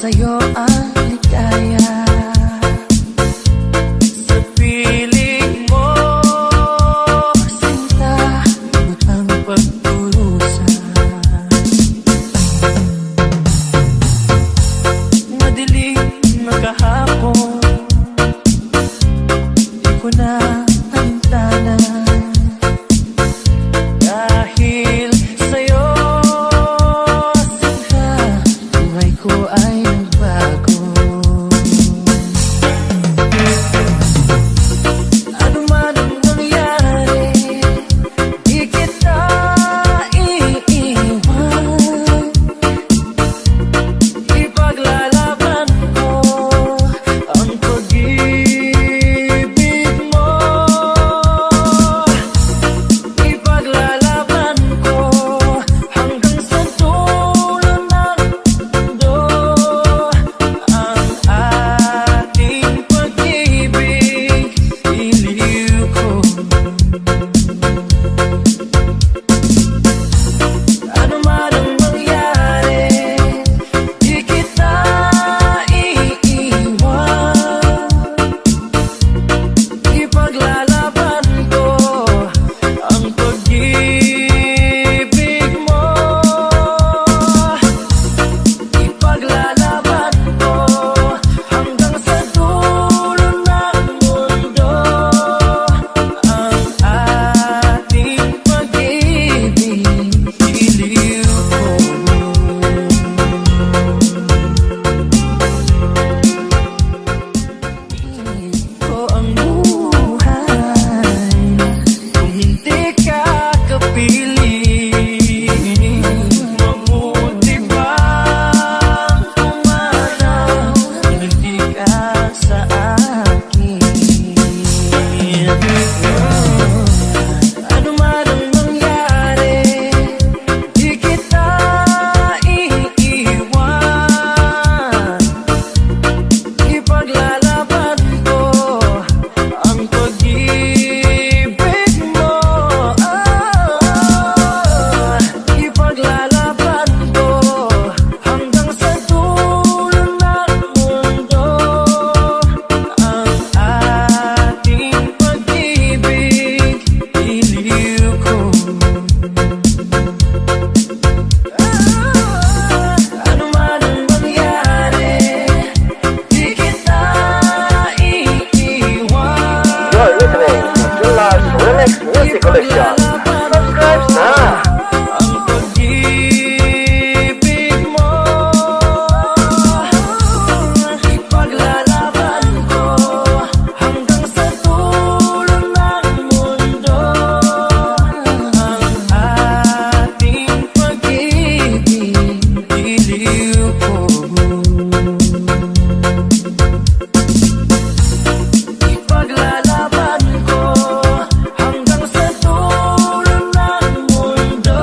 sa'yo ang ligaya. Sa piling mo, sinta, butang pagkurusa. Madilim na kahapon, di ko na alintana. Dahil sa'yo, sinta, buhay ko ay nagbago. Ano man ang nangyari, di kita iiwan. Ipaglalaban ko ang pag-ibig mo. Ipaglalaban ko hanggang sa dulo ng mundo ang ating pag-ibig. Iliw ko. Ano man ang mangyari, di kita iiwan. Ipaglalaban ko ang pag-ibig mo. Ipaglalaban ko hanggang sa dulo ng mundo ang ating pag-ibig. Iliw ko. Ko ang buhay kung hindi ka kapiling. Mabuti bang umanaw kung hindi ka sa akin? Ano man ang mangyari, di kita iiwan. Ipaglalaban ko ang pag-ibig mo. Ipaglalaban ko hanggang sa dulo ng mundo ang ating pag-ibig. Iliw ko. Ano man ang mangyari, di kita iiwan. You're listening to Junlar's Remix Music Collection. Subscribe na! Ang pag-ibig mo. Ipaglalaban ko hanggang sa dulo ng mundo ang ating pag-ibig. Iliw ko. Ipaglalaban ko hanggang sa dulo ng mundo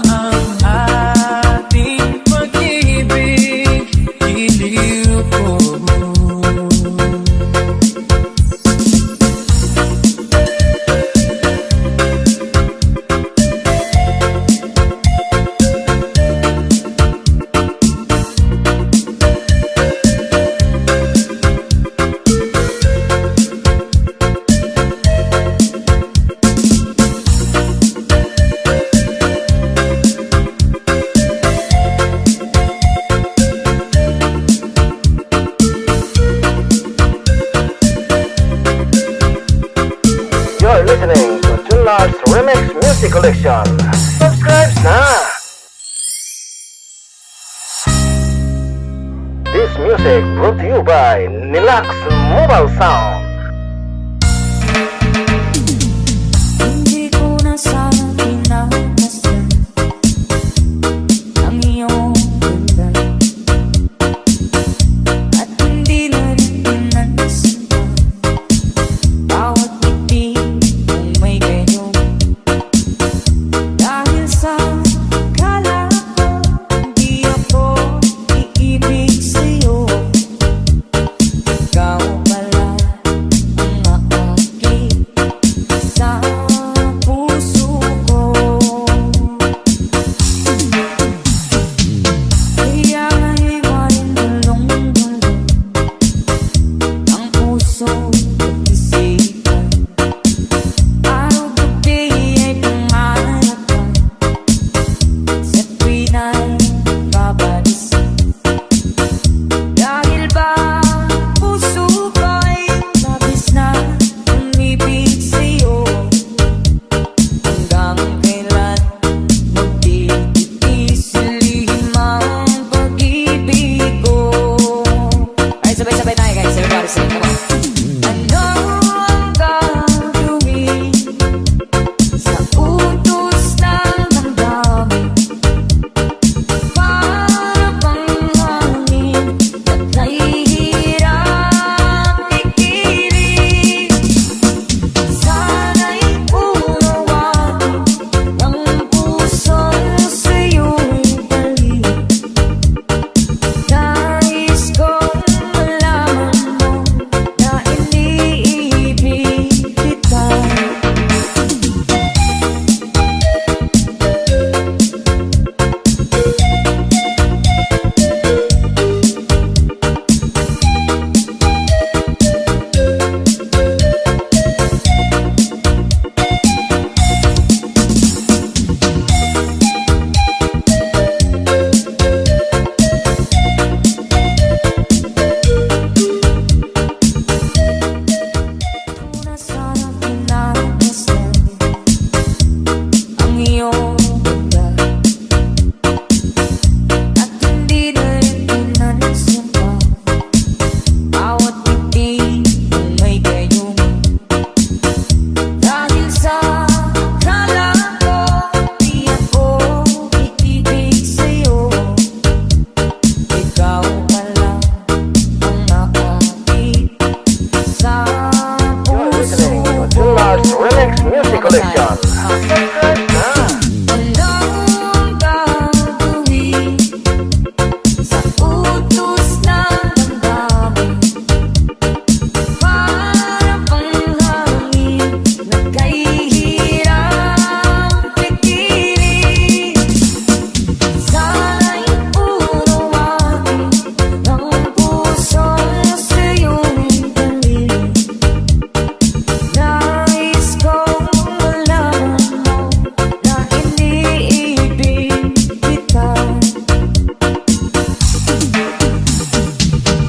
ang ating pag-ibig. Iliw ko. You're listening to Junlar's Remix Music Collection. Subscribe na! This music brought to you by Nilax Mobile Sound. Hindi ko na sana pinakasan ang iyong ganda, at hindi na rin pinansin pa bawat ngiti kung may ganyo. Dahil sa akala ko hindi ako iibig sa'yo, ikaw pala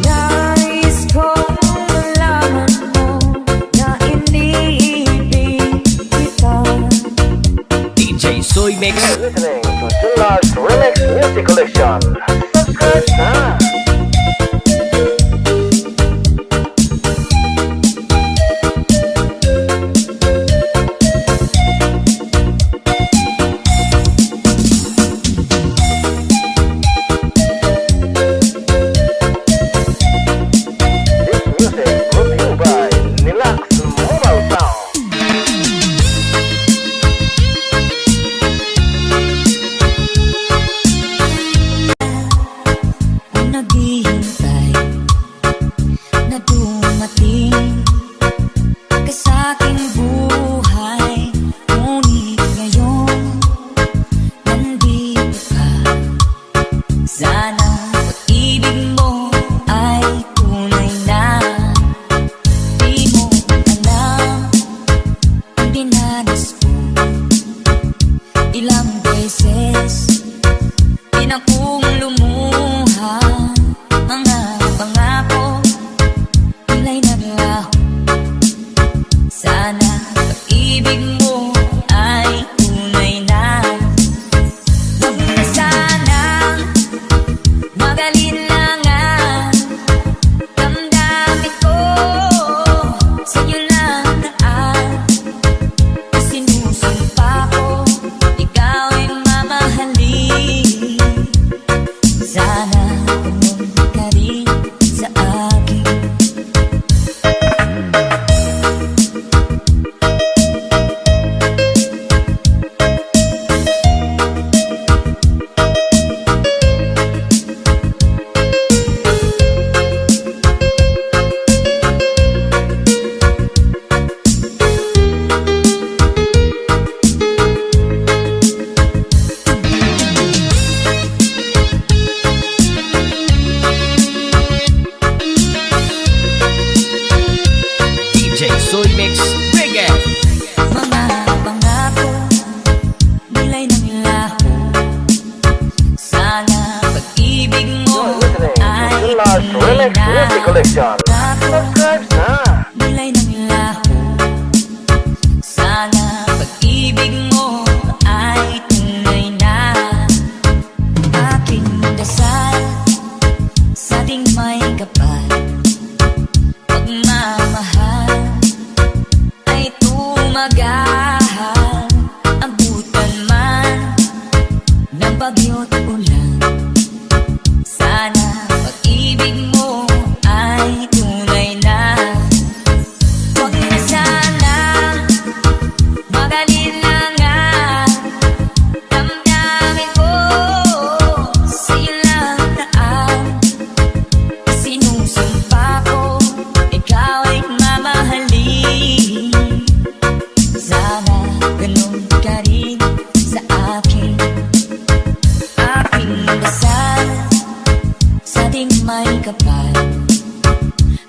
Nais kong malaman mo na iniibig kita. DJ Soy Mix. You're listening to Junlar's Remix Music Collection. Subscribe now. This music brought to you by Nilax Mobile Sound. Ang naghihintay na dumating ka sa aking buhay. Ngunit ngayon nandito ka. Sana pag-ibig mo ay tunay na. Di mo alam ang dinanas ko. Ilang beses di na kong lumuha. Mga pangako nila'y naglaho. Sana pag-ibig mo ay tunay na. Huwag na sanang mag-alinlangan. Damdamin ko sa'yo lang naan. Sinusumpa ko ikaw ay mamahalin. Sana ganun ka rin sa akin. DJ Soy Mix. Bring it. Mga pangako nila'y nanglaho. Sana pag-ibig mo You're listening to ay Junlar's Remix Music Collection. Subscribe now. nila'y nanglaho. Sana pag-ibig mo ay tunay na. Aking dasal sa ating may kapal. Pagmamahal ay tumagahal. Abutan man ng bagyo't ulan. Sana pag-ibig mo ay tunay na. Huwag na sana mag-alinlangan. Damdamin ko sa'yo lang naan. Sinusumpa ko ikaw ay mamahalin. Sana ganun ka rin sa akin. Aking dasal sa ating may kapal.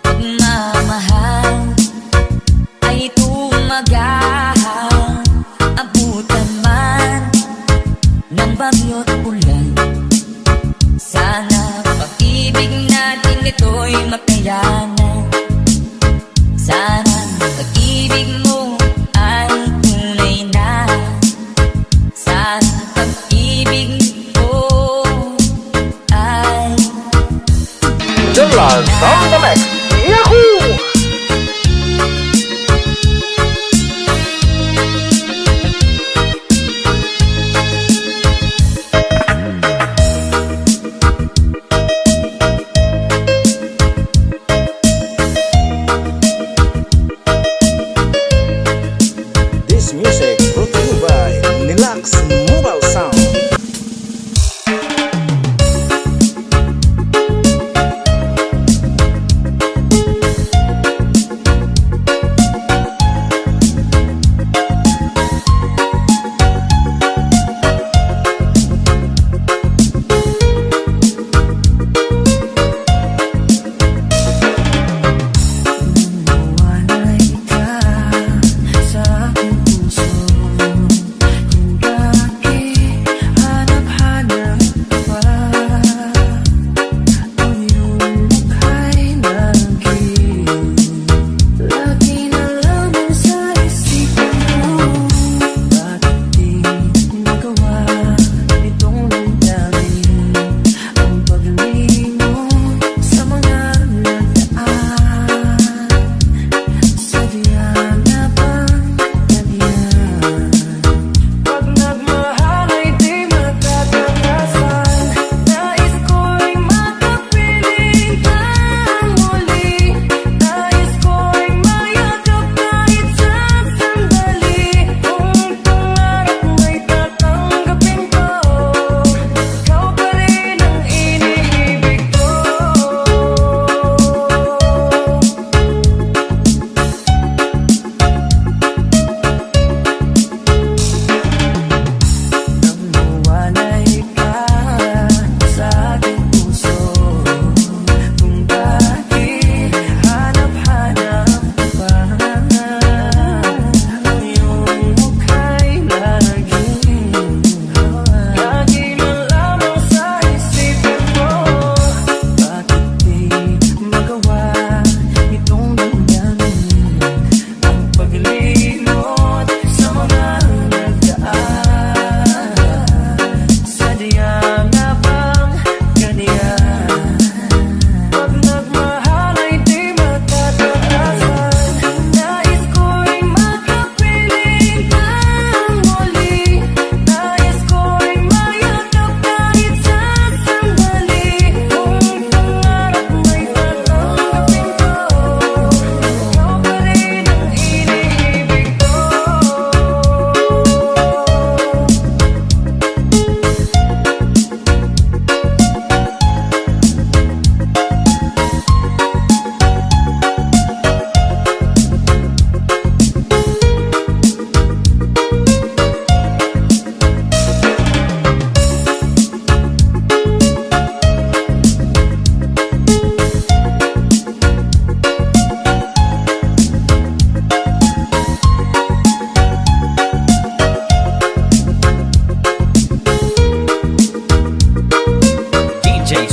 Pagmamahal ay tumagahal. Abutan man ng bagyo't ulan. Sana pag-ibig natin ito'y makayanan. Sana pag-ibig mo ay tunay na. Sana pag-ibig mo ay Junlar's on the mix. Yahoo! This music brought to you by Nilax Mobile Sound.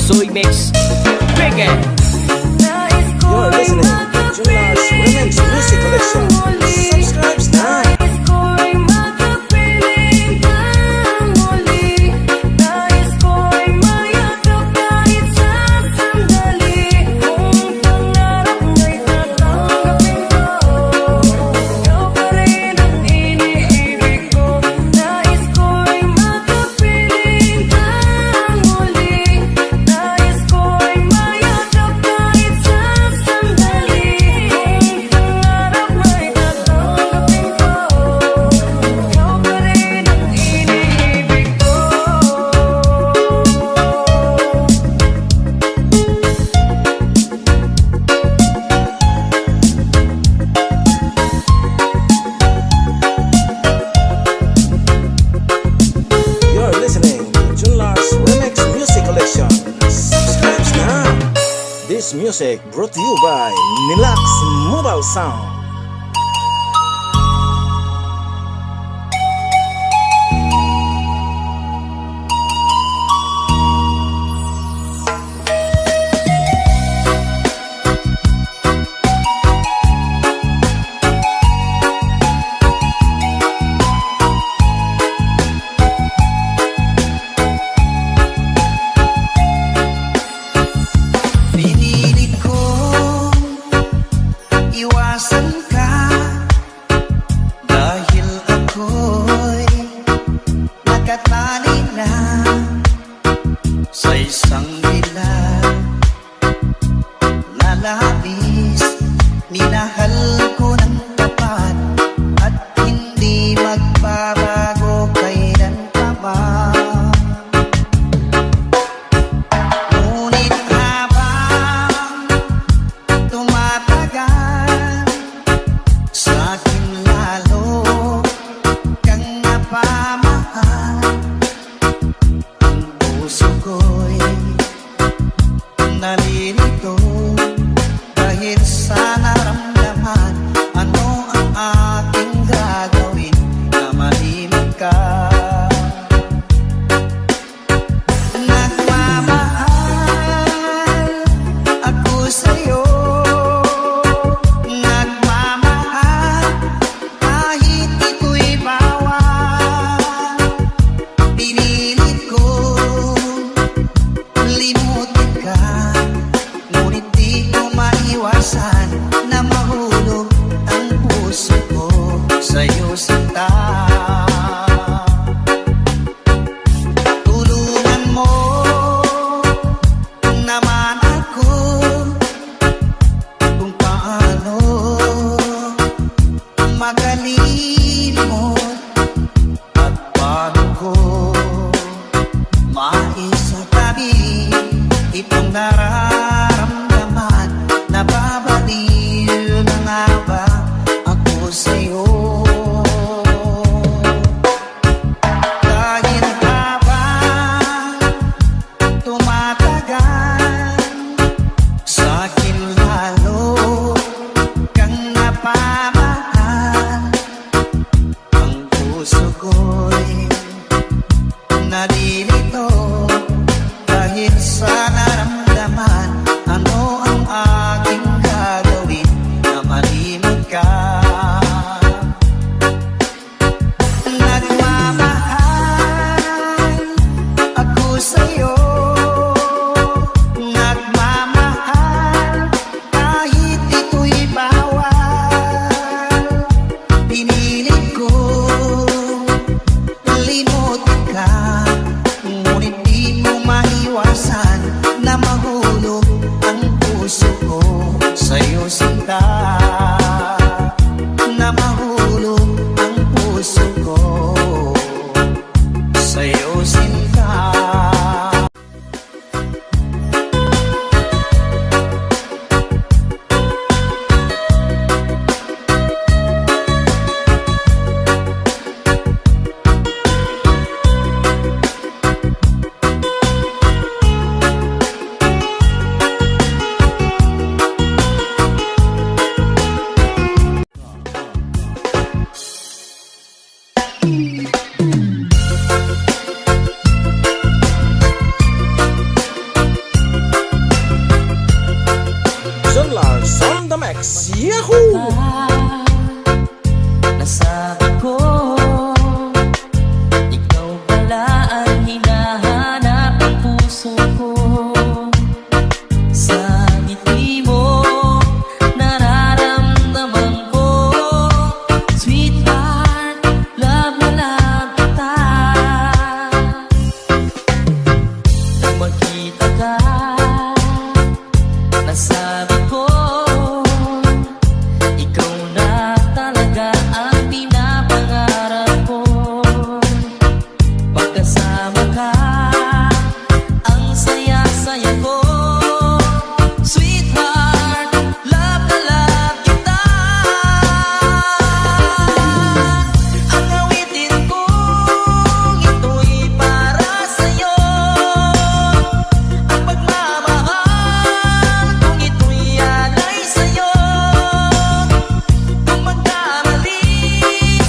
Soy Mix Reggae. You're listening to Junlar's Remix Music Collection. Subscribe now. You're listening to Junlar's Remix Music Collection. Subscribe now. This music brought to you by Nilax Mobile Sound. Pinili ko iwasan ka dahil ako'y nakatali na sa isang dilag na labis. Minahal ko ng tapat at hindi magbabago kailan pa man. Ngunit habang tumatagal, sa'kin lalo kang napamahal. Ang puso ko'y nalilito dahil sa naramdaman. Ano ang aking gagawin na malimag ka? Nagmamahal ako sa'yo, nagmamahal kahit ito'y bawal. Pinilit ko limutin ka, ngunit di ko maiwasan na mahulog ang puso ko sa'yo sinta. Tulungan mo naman ako kung paano makalimot at paano ko maisatabi itong nararamdaman. Nababaliw na nga ba ako sa'yo? Dahil habang tumatagal, sa'kin lalo kang napamahal. Ang puso ko'y nalilito dahil sa naramdaman. Ano ang aking gagawin na malimot ka? Nagmamahal ako sa'yo, nagmamahal kahit ito'y bawal. Pinilit ko limutin ka, ngunit di mo maiwasan na Junlars on the Max, Yahoo! Nasabi ko, ikaw pala ang hinahanap ng puso ko. Sa ngiti mo, nararamdaman ko, sweetheart, love na love kita. Nang magkita ka, nasabi ko, ikaw na talaga ang pinapangarap ko. Pagkasama ka, ang saya-saya ko. Sweetheart, love na love kita. Ang awitin kong ito'y para sa'yo. Ang pagmamahal kung ito'y alay sa'yo. Kung magkamali,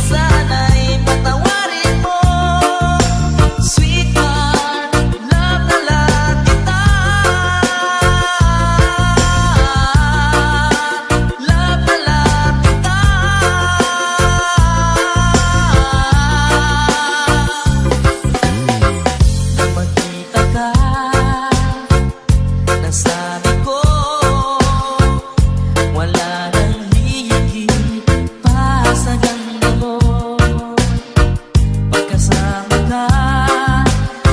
sana'y patawarin mo. Sweetheart, love na love kita. Love na love kita. Nang magkita ka, nasabi ko, wala nang hihigit pa sa ganda mo. Pagkasama ka,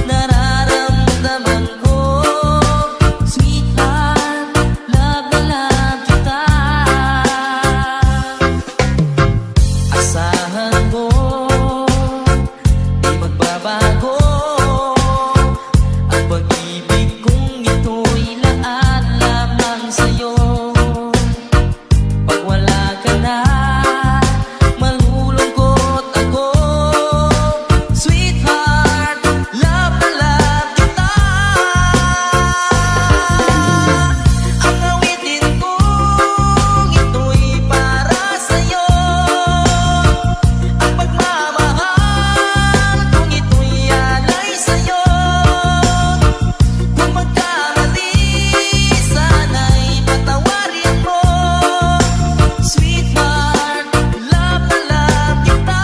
nararamdaman ko, sweetheart, love na love kita. Asahan mo, di magbabago ang pag-ibig kong ito'y laan lamang sa'yo. Pag wala ka na, malulungkot ako. Sweetheart, love na love kita. Ang awitin kong ito'y para sa'yo. Ang pagmamahal kung ito'y alay sa'yo. Kung magkamali, sana'y patawarin mo. Sweetheart, love na love kita.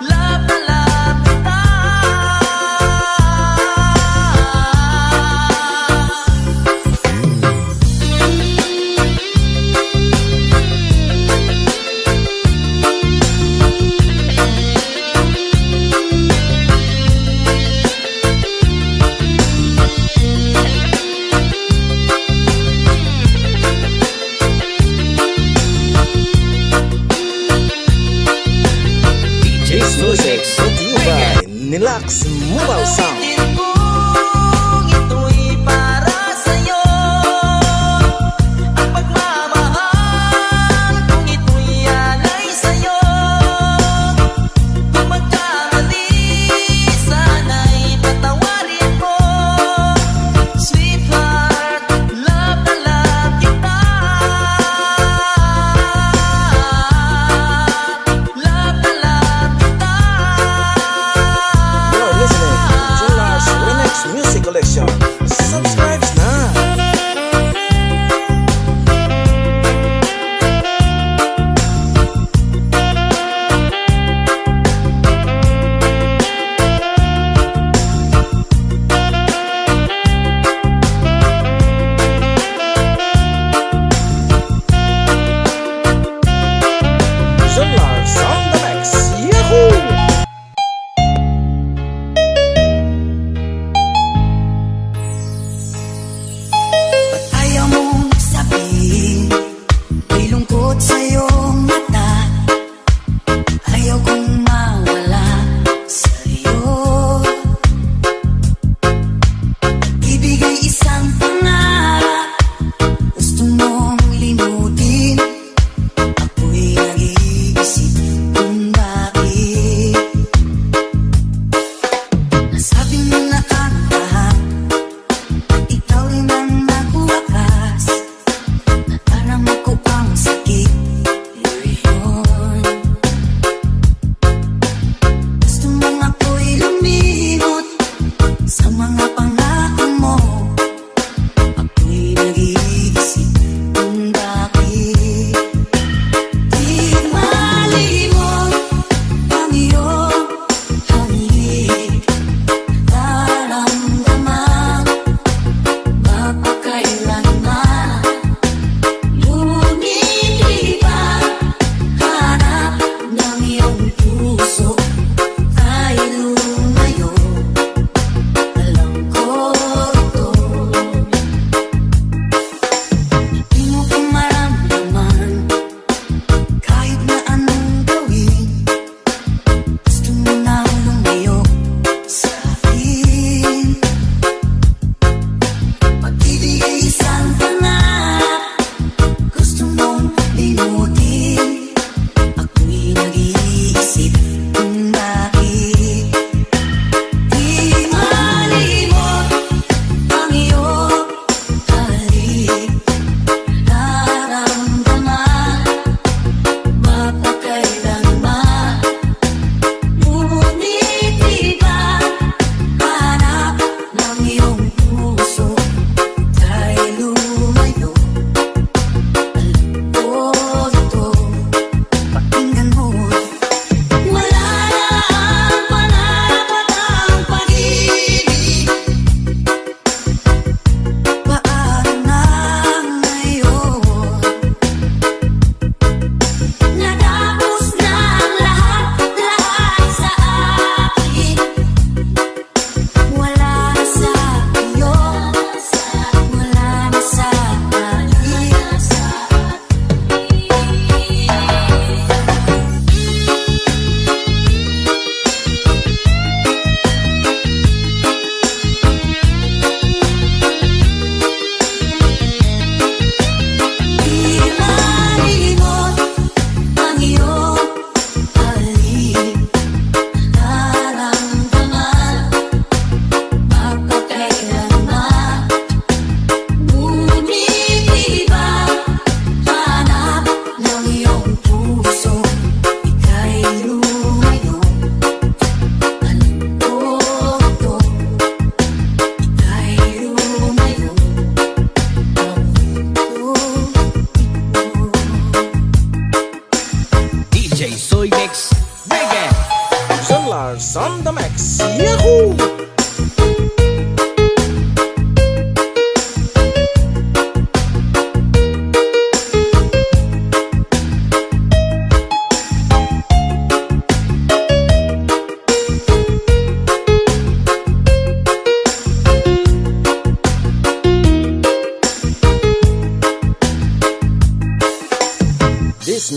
Love na love kita. This music brought to you by Nilax Mobile Sound. Awitin kong ito'y para sa'yo. Ang pagmamahal kung ito'y alay sa'yo. Kung magkamali, sana'y patawarin mo. Sweetheart, love na love kita. Love na love kita. You're listening to Junlars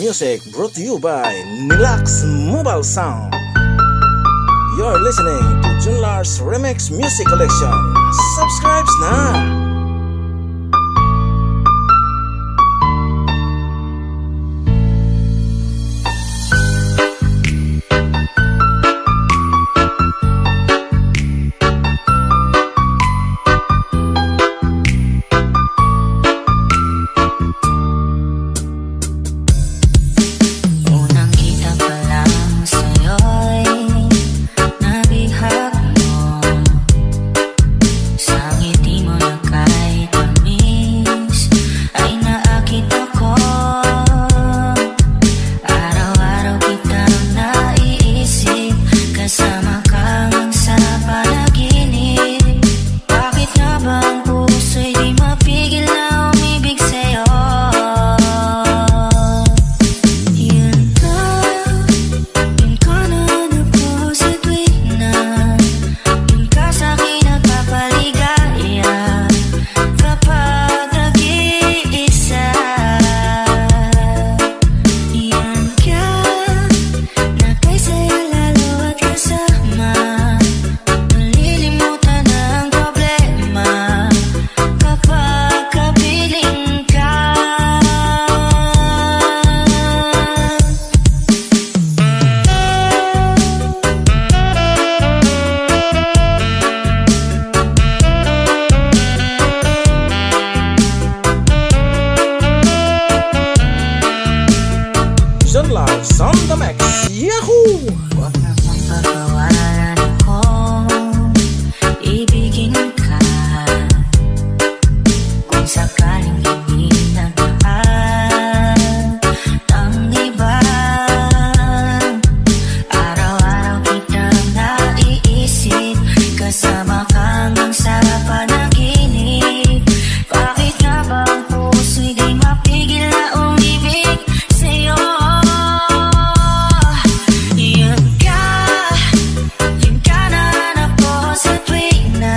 music brought to you by Nilax Mobile Sound. You're listening to Junlar's Remix Music Collection. Subscribe na! Unang kita pa lang sa'yo'y nabihag mo. Sa ngiti mo na kahit tamis ay naakit ako. Araw-araw kitang naiisip, kasama kang sa panaginip. Bakit nga ba ang puso'y di mapigil na umibig sa'yo? Yun ka na ako sa tuwing na yun ka sa'kin nagpapaligaya. Kapag nag-iisa, yan ka na kay saya lalo at kasama. Nalilimutan ang problema kapag kapiling ka. Junlar's on the mix. Yahoo! Huwag namang pagkawalan akong ibigin ka. Kung sakaling hindi nagmahal ng iba, araw-araw kitang naiisip, kasama kang sa panaginip. Bakit nga ba ang puso'y di mapigil na umibig sa'yo? Yun ka na hanap ko sa tuwing na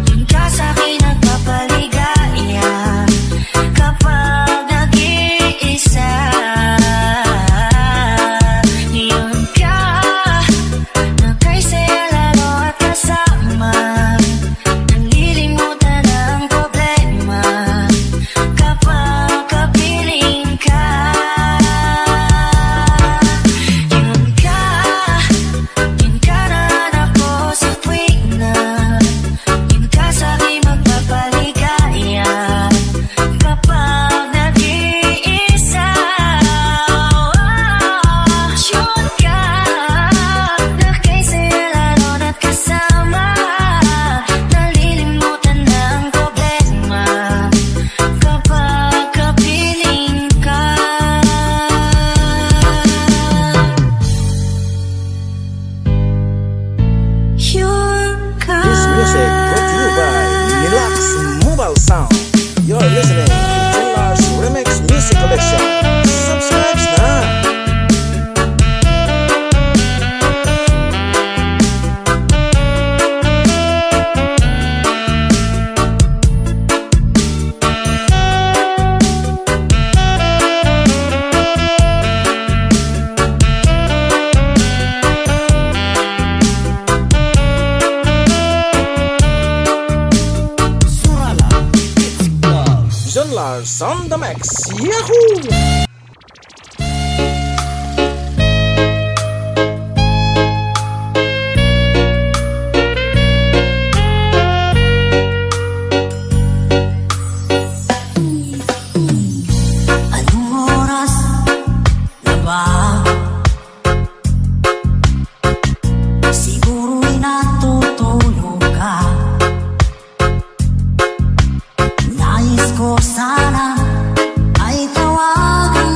yun ka sa'kin nagpapaligaya. Kapag nag-iisa, yun ka na kay saya lalo at kasama. Nalilimutan ang problema kapag kapiling ka. Yun ka na hanap ko sa tuwing na yun ka sa'kin magpapaligaya. Kapag nag-iisa, yun ka na kay saya lalo at kasama. Nalilimutan ang problema kapag kapiling ka. Yun ka. This music brought to you by Nilax Mobile Sound. You're listening to Junlar's Remix Music Collection. Subscribe na! Junlar's on the mix. Yahoo! Anong oras na ba? Siguro'y natutulog ka. Nais ko sana ay tawagan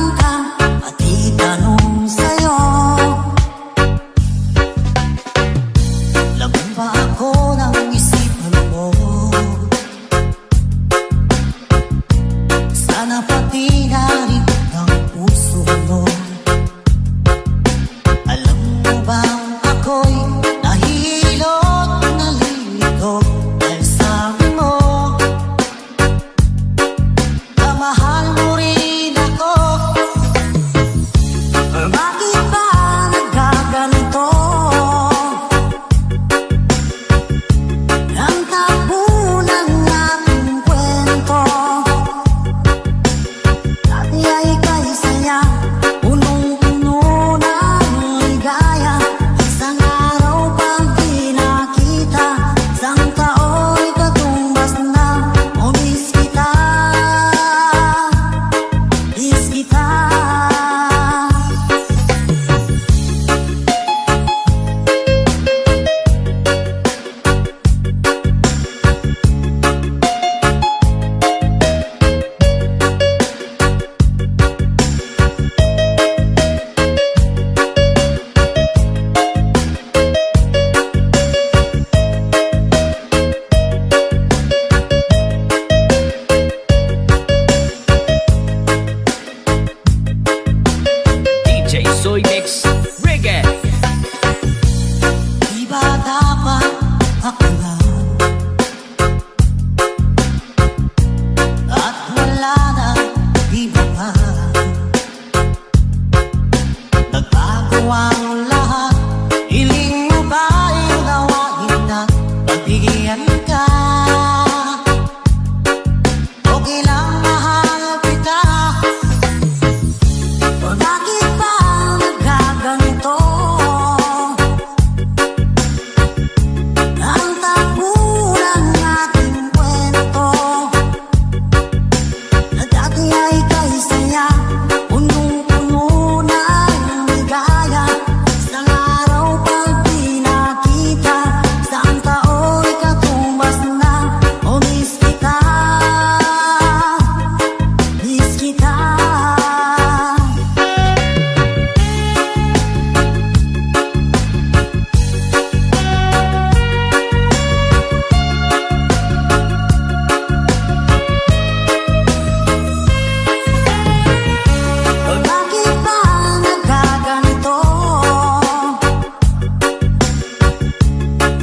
Pagbigyan ka, okay lang mahal kita. O bakit ba nagkaganito? Ang takbo ng ating kwento, na dati ay kay saya, punong-puno ng ligaya. Isang araw pag di nakita, isang tao'y katumbas na. O miss kita, miss kita. O bakit ba nagkaganito?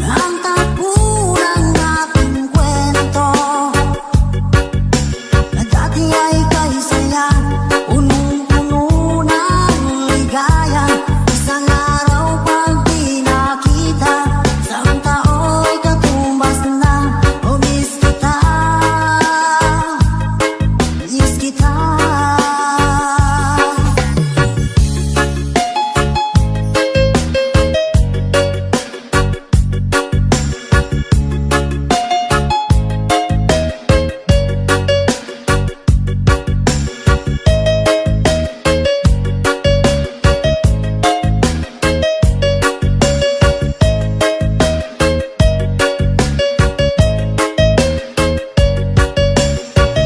Ang takbo ng ating kwento, na dati ay kay saya, punong-puno ng ligaya. Isang araw pag di nakita, isang tao'y katumbas na. O miss kita, miss kita.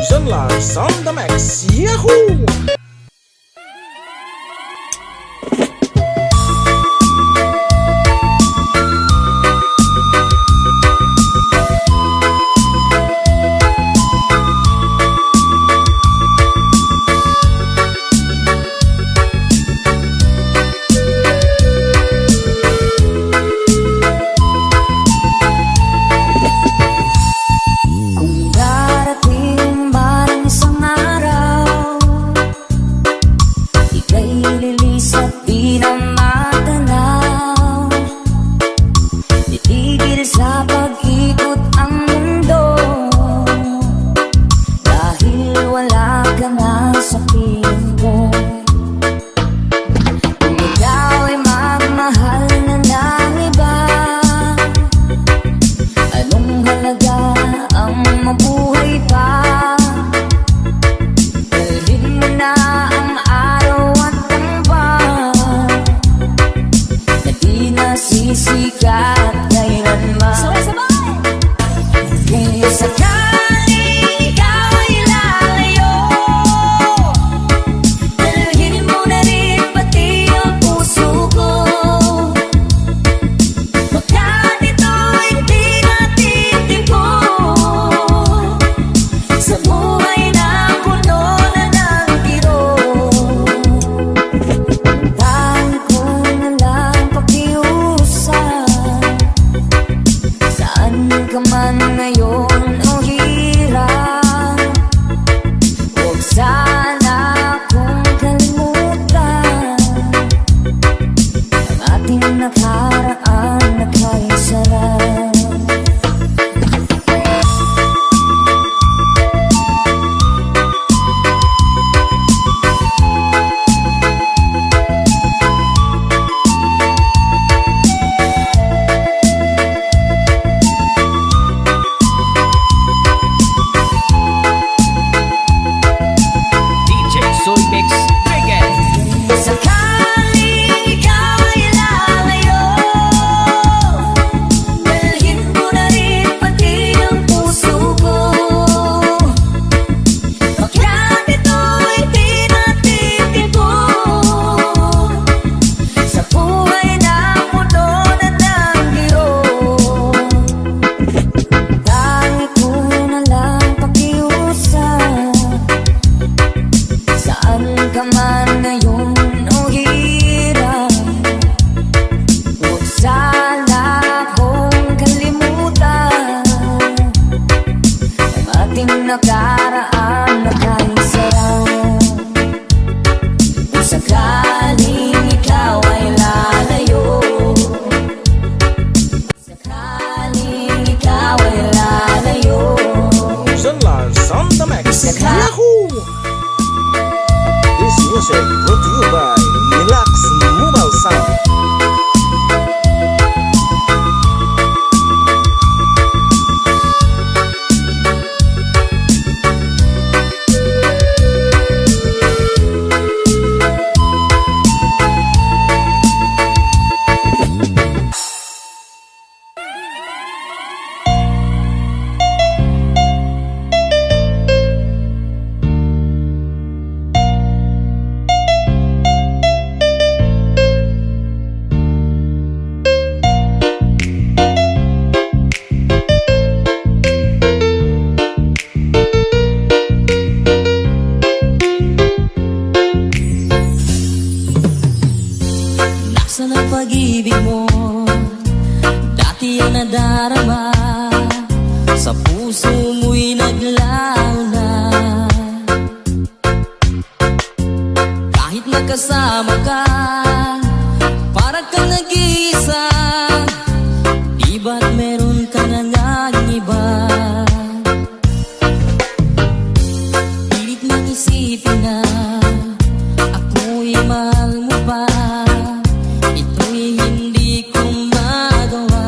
John Lars on the mix, Yahoo! Kung darating man isang araw, ika'y lilis at di na matanaw. Titigil sa pag-ikot ang mundo, dahil wala ka na sa piling ko. Kung ikaw ay magmahal na ng iba, anong halaga ang mabuhay pa? Dalhin mo na ang araw at ang buwan, na di nasisikat kailanman. Kung sakaling ikaw ay lalayo, dalhin mo na rin pati ang puso ko. Baka nito'y di natitimpo, sa buhay na puno na ng biro. Tayo ko na lang pakiusap, saan ka man ngayon o hirap, huwag sana akong kalimutan ang ating nakaraan na kay sarap. DJ Soy Mix, big it. Sakaling ikaw ay lalayo, dalhin mo na rin pati ang puso ko. Bakit ito'y di natitimpo, sa buhay na puno na ng biro. Tayo ko na lang pakiusap, saan ka man ngayon o hirap, huwag sana akong kalimutan ang ating nakaraan na kay sarap. Kung sakaling ikaw ay lalayo, sakaling Yahoo! This music brought to you by Relax Mobile Sound. Nasaan ang pag-ibig mo? Dati ang nadarama sa puso mo'y naglaho na. Kahit magkasama ka, para kang nag-iisa. Di ba't meron ka na ngang iba? Pilit nang isipin na ako'y mahal mo pa. Ito'y hindi ko magawa.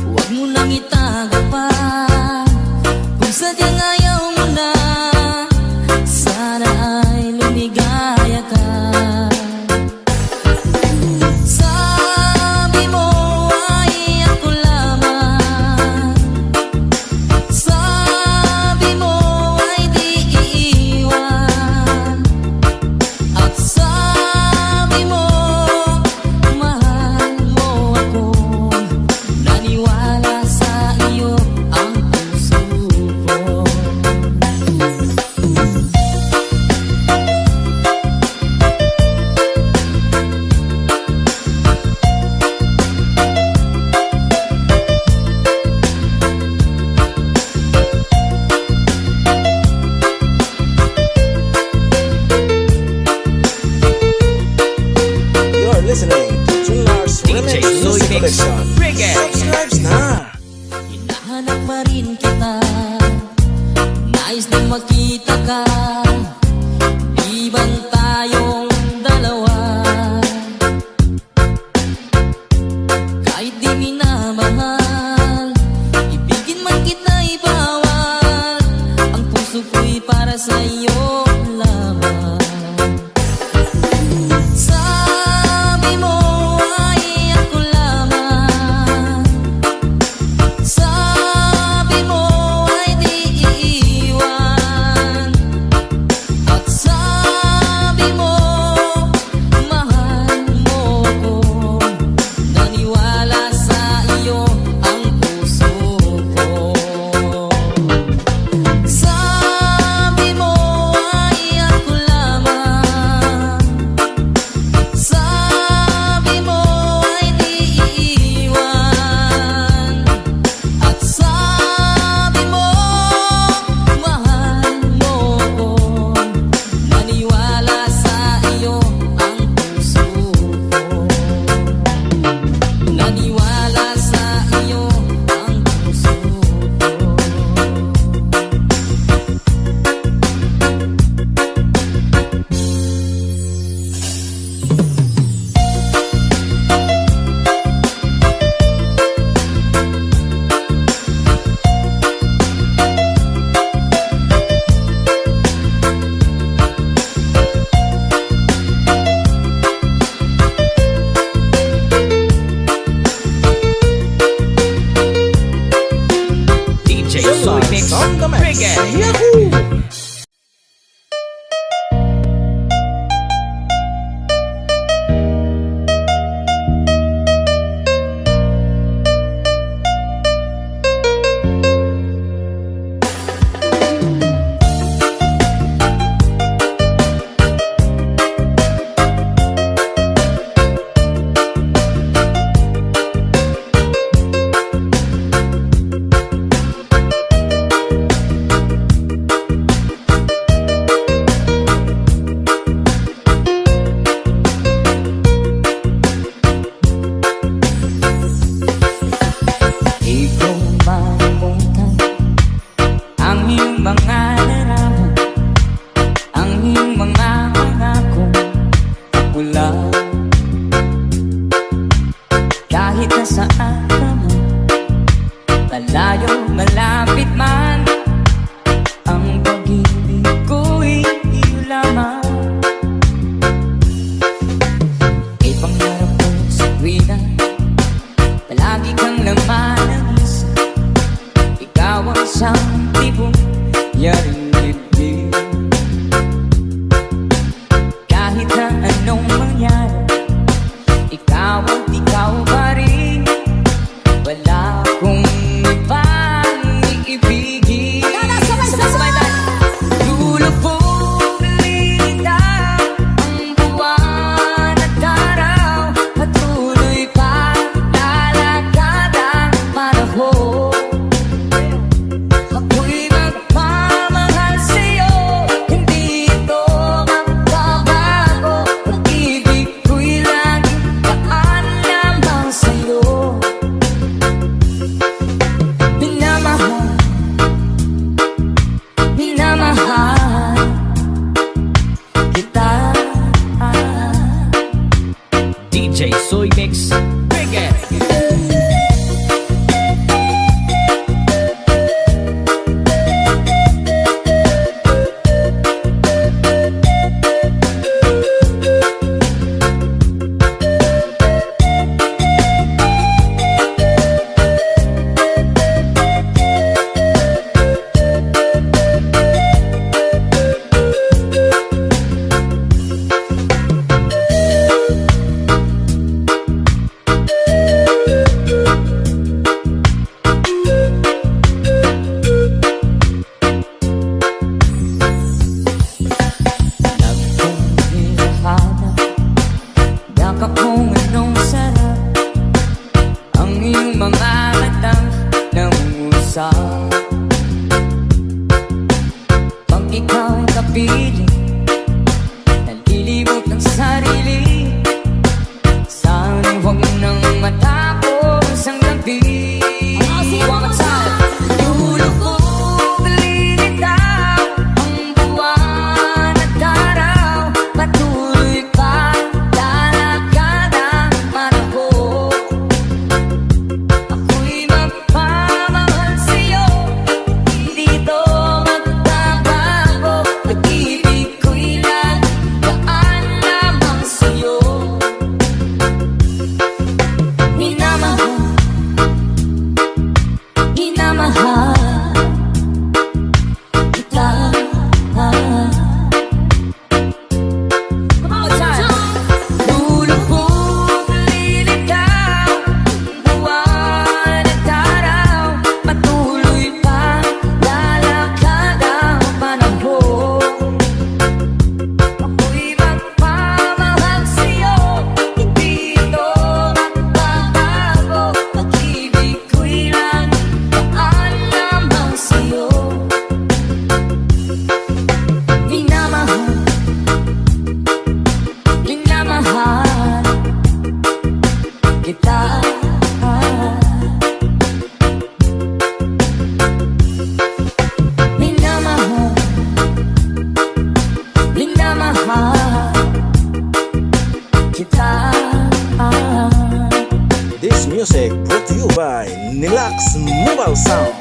Huwag mo nang itago pa kung sadyang ayaw mo na. Sana ay lumigaya ka. Sabi mo ay ako lamang. Sabi mo ay di iiwan. At sabi mo, mahal mo ako. Naniwala sa iyo ang puso ko. You're listening to Junlar's DJ Remix Soy Music Mix Collection. Reggae. Subscribe na! Hinahanap pa rin kita, nais na makita ka. Di ba tayong dalawa? Kahit di minamahal, ibigin man kita'y bawal. Ang puso ko'y para sa'yo lamang. Sabi mo ay ako lamang. Sabi mo ay di iiwan. At sabi mo, mahal mo ako. Naniwala sa iyo Kahit nasaan ka man, malayo, malapit man, ang pag-ibig ko'y iyo lamang. Ipangarap ko sa tuwina, palagi kang laman ng isa. Ikaw ang isang tipong yaring dibdib. Kahit na anong mangyari, ikaw pa rin. Wala akong ibang iibigin. Sabay tayo. Lulubog lilitaw ang buwan at araw. Patuloy pa lalakad ang panahon. Ako'y magmamahal sa'yo, hindi ito magbabago. Pag-ibig ko'y laging daan lamang sa'yo. Minamahal, minamahal kita. DJ Soy Mix, bring it. Nagpumihana, yakap kong anong sarap, ang iyong mga matang nangungusap. Pag ikaw ang kapiling, nalilimot ng sarili. Sana huwag nang matapos ang gabi. One more time. Lulubog lilitaw ang buwan at araw. Patuloy pa lalakad ang panahon. Ako'y magmamahal sa'yo, hindi ito magbabago. Pag-ibig ko'y laging daan lamang sa'yo. Minamahal, minamahal kita. Lulubog lilitaw buwan at araw. Patuloy pa lalakad ang panahon. Ako'y magmamahal sa'yo, hindi ito magbabago. Pag-ibig ko'y laging daan lamang sa'yo. Minamahal, minamahal kita. Minamahal, minamahal kita. This music brought to you by Nilax Mobile Sound.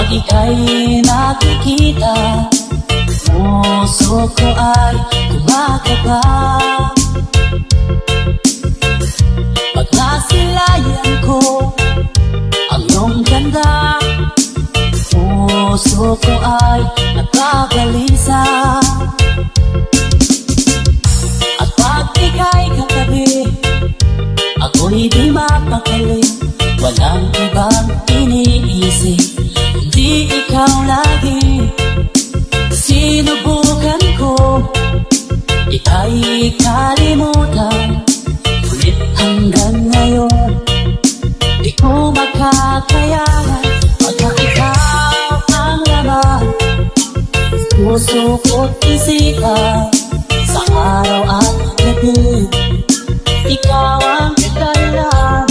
ika'y nakikita, puso ko ay kumakaba. Pag nasa napakali, walang ibang iniisip, kundi ikaw lagi. Sinubukan ko, ika'y kalimutan, ngunit hanggang ngayon di ko makakayanan. Pagkat ikaw ang laman, puso ko't isipan, sa araw at gabi, ikaw ang dahilan.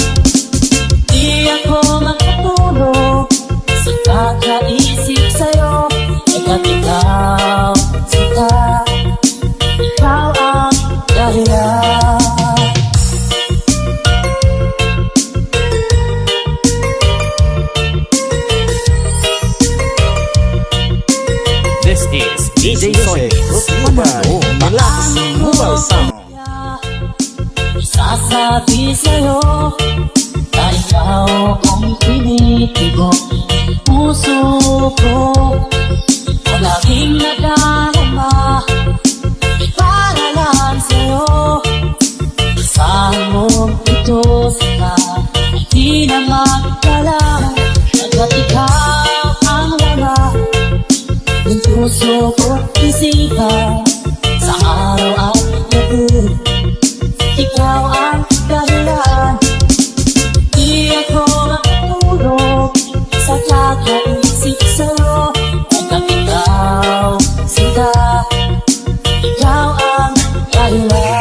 Di ako makatulog sa kakaisip sa'yo, pagkat ikaw, sinta, ikaw ang dahilan. This is This DJ Soy music brought to you by Relax Mobile Sound. Sasabi sa'yo na ikaw ang pinitigo, puso ko palaging nadarama, may paralan sa'yo. Asahan mo ito sila, hindi na magkalaman, pagkat ikaw ang laman ng puso ko't isipan, sa araw at gabi, ikaw ang dahilan. Di ako makatulog sa kakaisip sa'yo, pagkat ikaw, sinta, ikaw ang dahilan.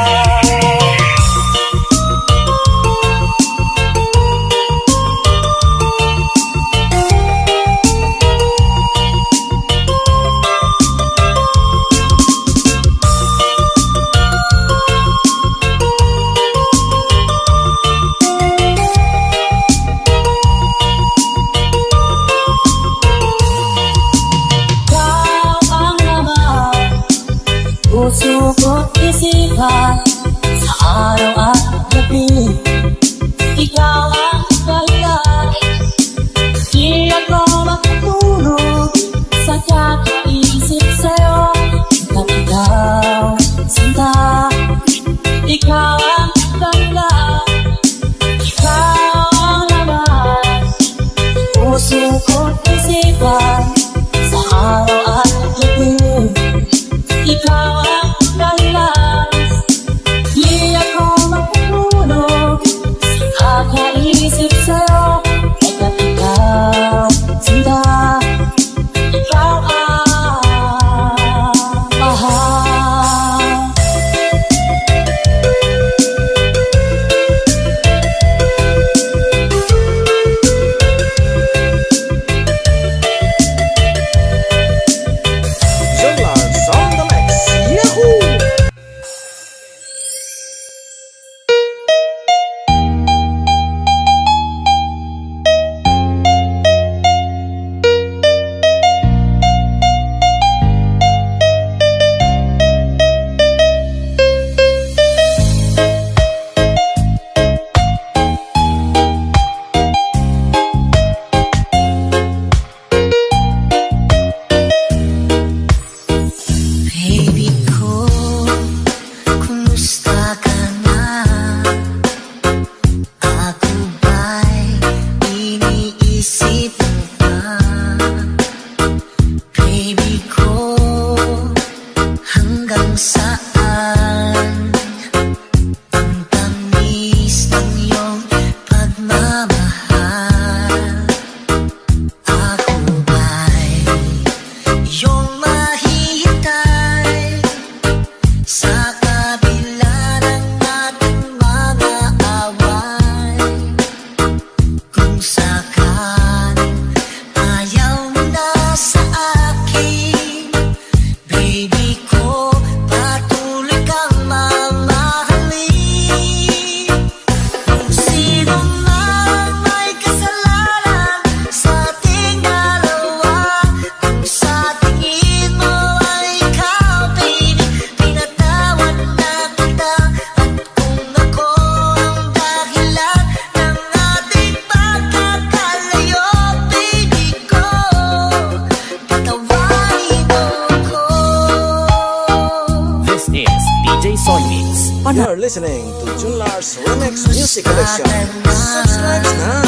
You're listening to Junlar's Remix Music Collection. Subscribe na!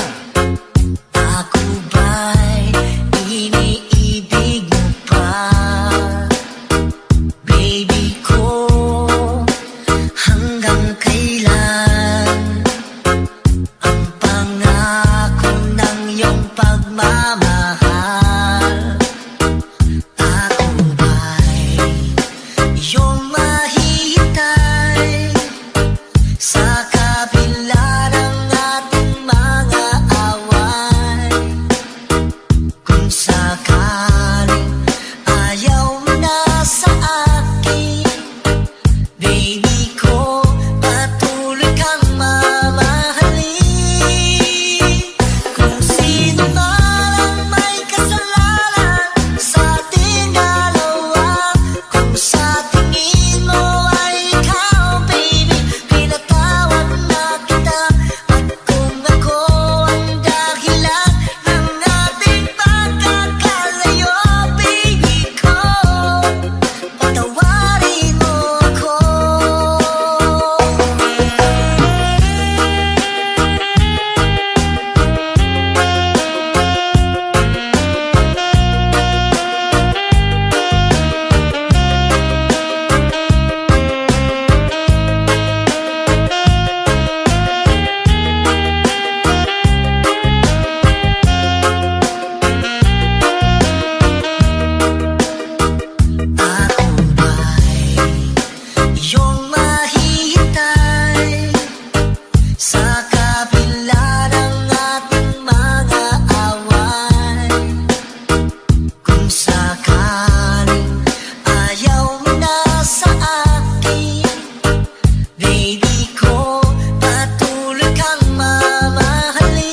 Ako ba'y iniibig mo pa? Baby ko, hanggang kailan ang pangako ng iyong pagmamahal? Ako ba'y iyong mahihintay sa kabila ng ating mga away? Kung sakaling ayaw mo na sa akin, baby ko, patuloy kang mamahalin. Kung sino man ang may kasalanan sa ating dalawa, kung sa tingin mo ay ikaw, baby, pinatawad na kita. At kung ako ang dahilan ng ating pagkakalayo, baby ko, patawarin mo ako. Ako ba'y iyong mahihintay sa kabila ng ating mga away? Kung sakaling ayaw mo na sa akin, baby ko, patuloy kang mamahalin.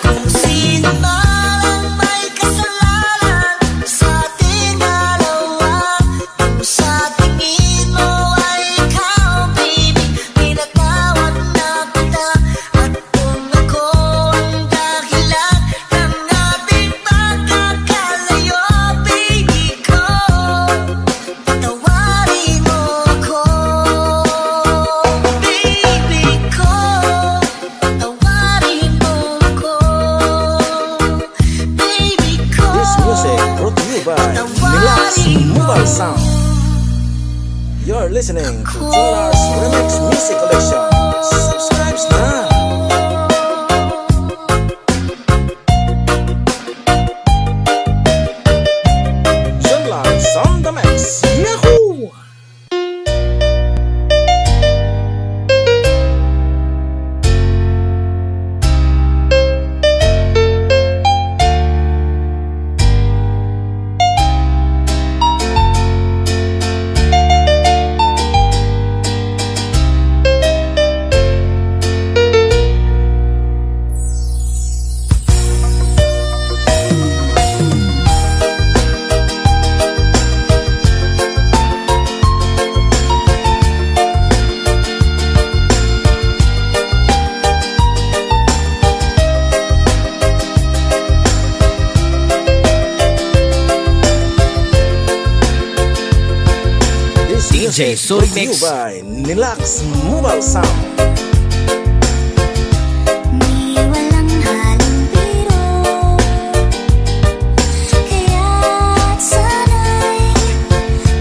Kung sino man ang may kasalanan sa ating dalawa, kung sa tingin mo ay ikaw, baby, pinatawad na kita. At kung ako ang dahilan ng ating pagkakalayo, baby ko, patawarin mo ako. Baby ko, patawarin mo ako. Baby ko, This music brought to you by Nilax Mobile Sound. You're listening to Junlar's Remix Music Collection. Subscribe na! Junlar's on the mix. Yahoo! This DJ music brought to you Solmix. by Nilax Mobile Sound. Di walang halong biro, kaya't sana'y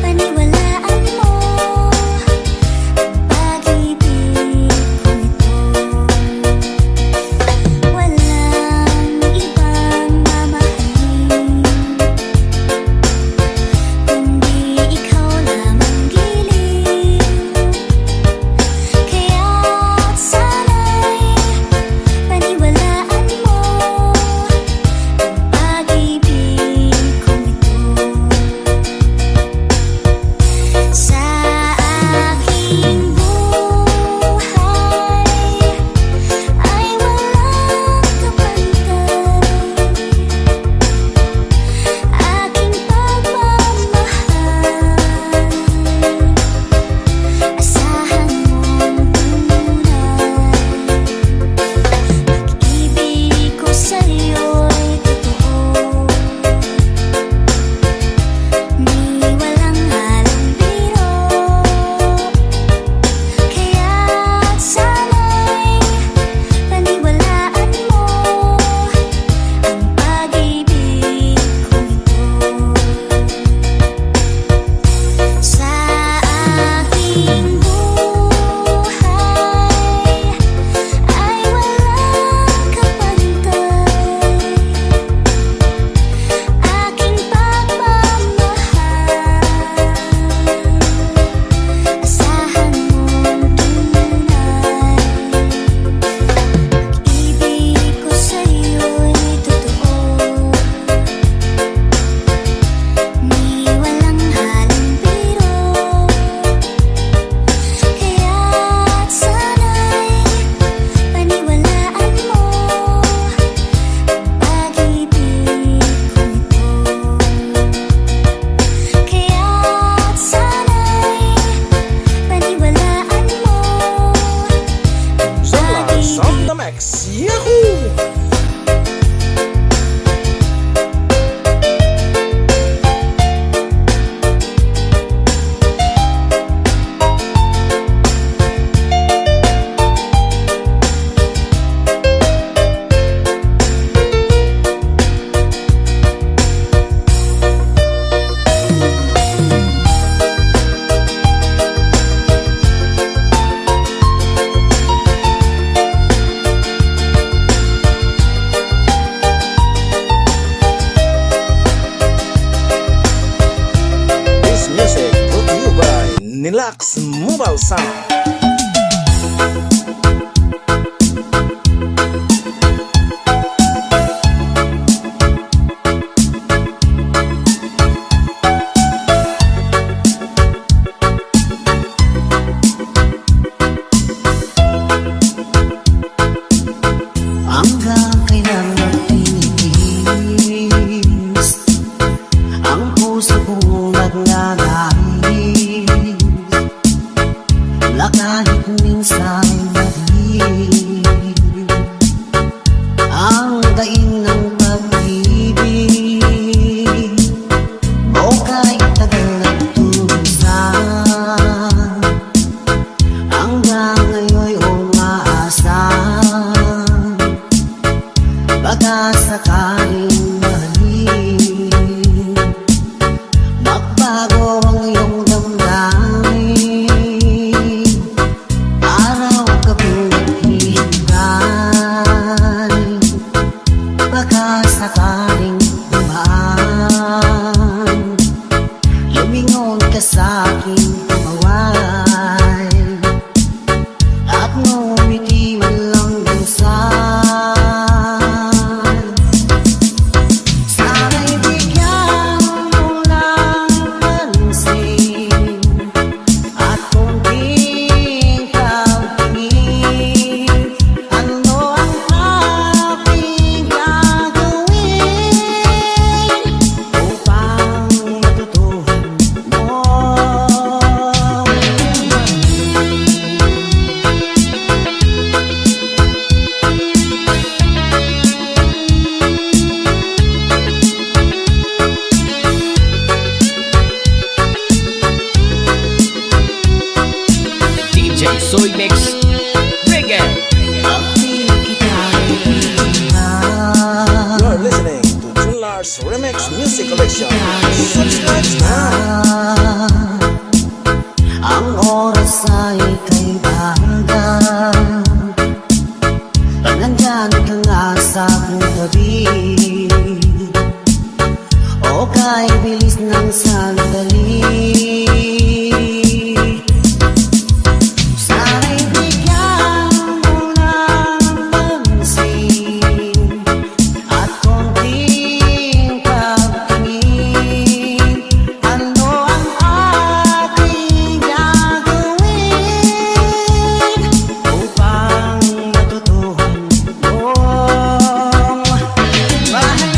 paniwalaan mo ang pag-ibig ko ito. Walang ibang mamahalin, kundi ikaw lamang giliw. Kaya Remix. Yahoo! This music brought to you by Nilax Mobile Sound. Hanggang kailan magtitiis ang puso kong nagnanais na kahit minsan madilim ang daing ng pag-ibig o kahit tagal nagtulisan hanggang ngayon'y umaasan baka sakaling mahalin magbago ang iyong damdamin araw gabing naghihintay baka sakaling dumaan lumingon ka sa'king tumaway at ngumiti man lang minsan. Sana'y bigyan mo ng pansin at kunting pagtingin. Ano ang aking gagawin upang matutuhan mo? DJ Soy Mix. Bring it. Bakit kita iiwan? You're listening to Junlar's Remix Music Collection. Subscribe now. Ang oras ay kay bagal pag nandyan ka nga sa aking tabi o kay bilis ng sandali. Sana'y bigyan mo ng pansin at konting pagtingin. Ano ang aking gagawin upang matutuhan mong mahalin?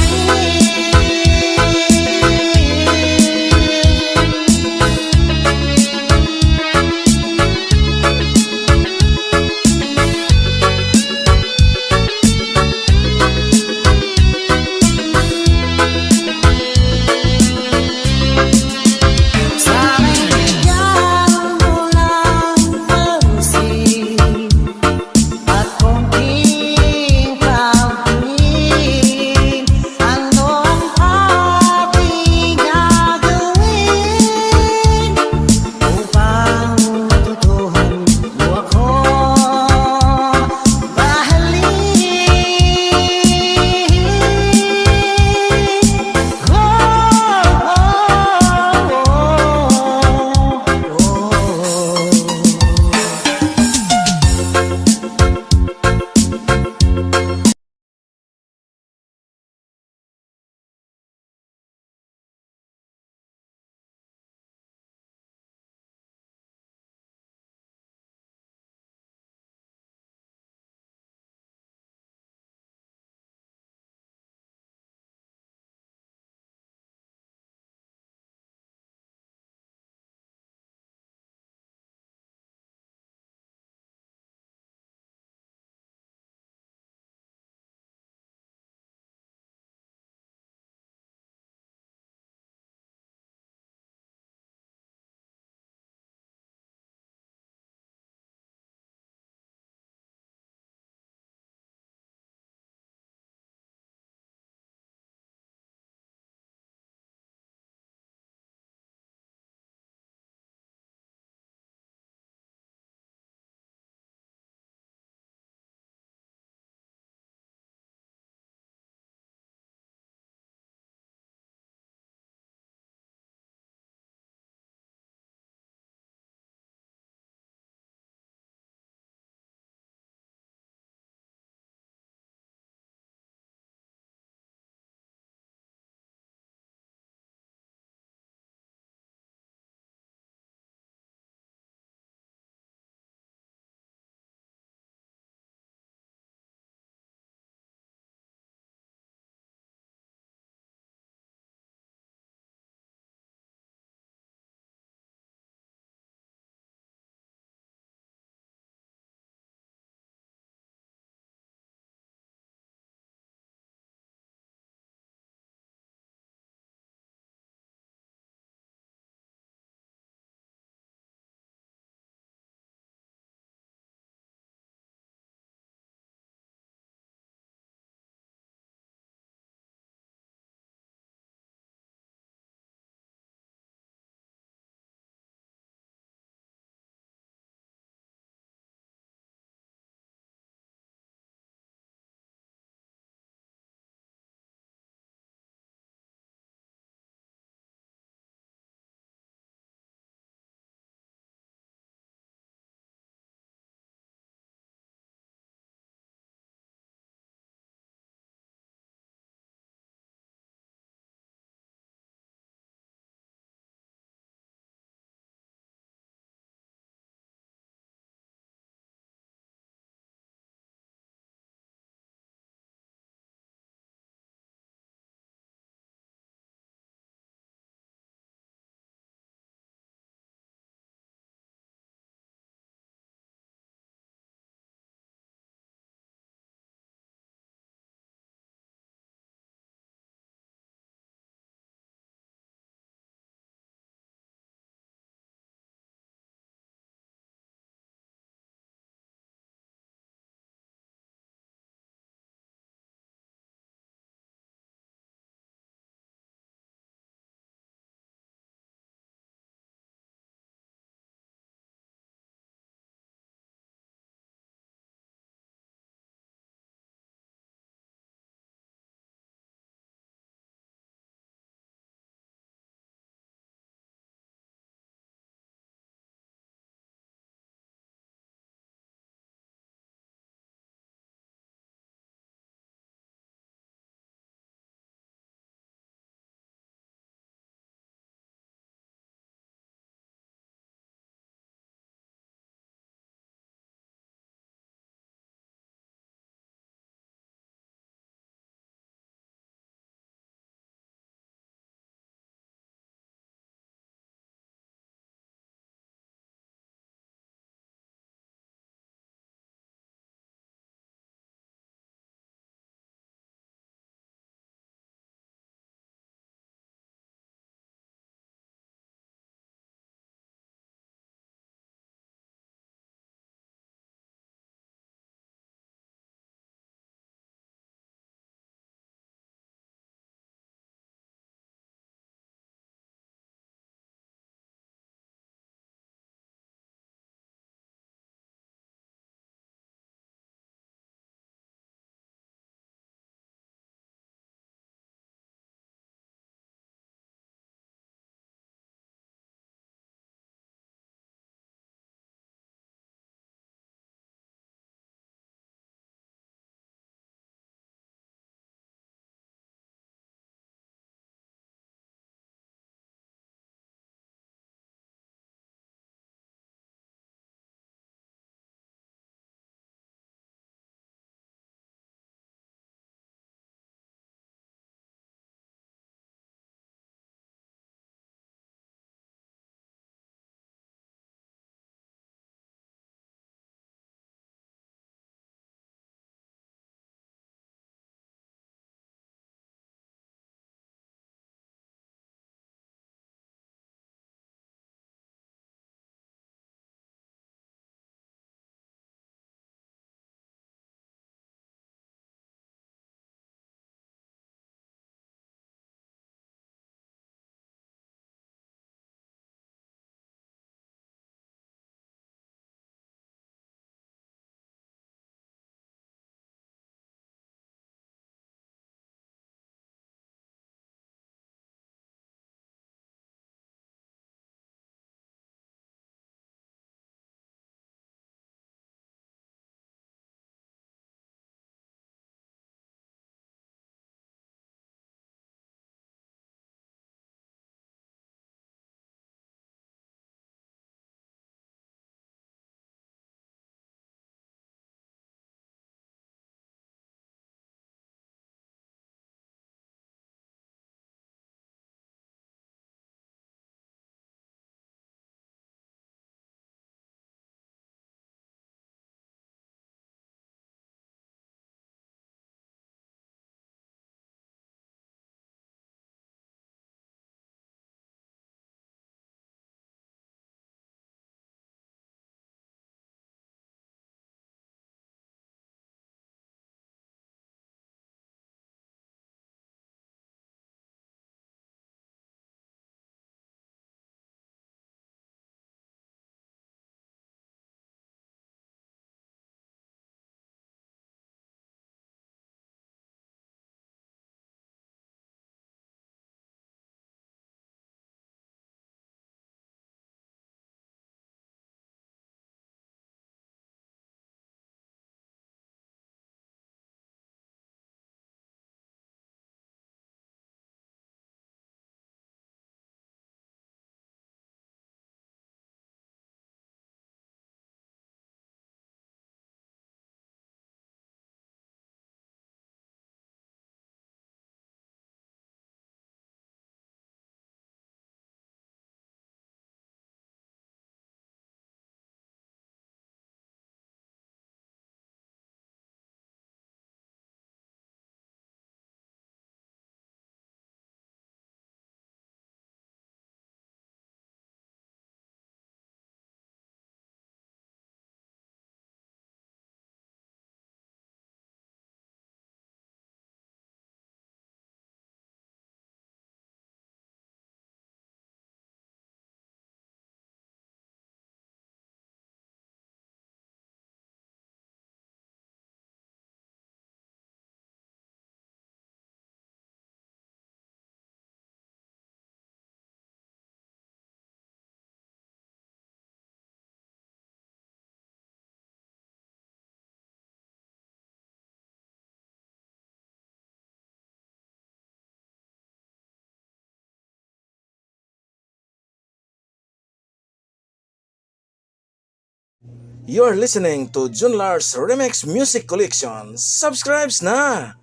You're listening to Junlar's Remix Music Collection. Subscribes na!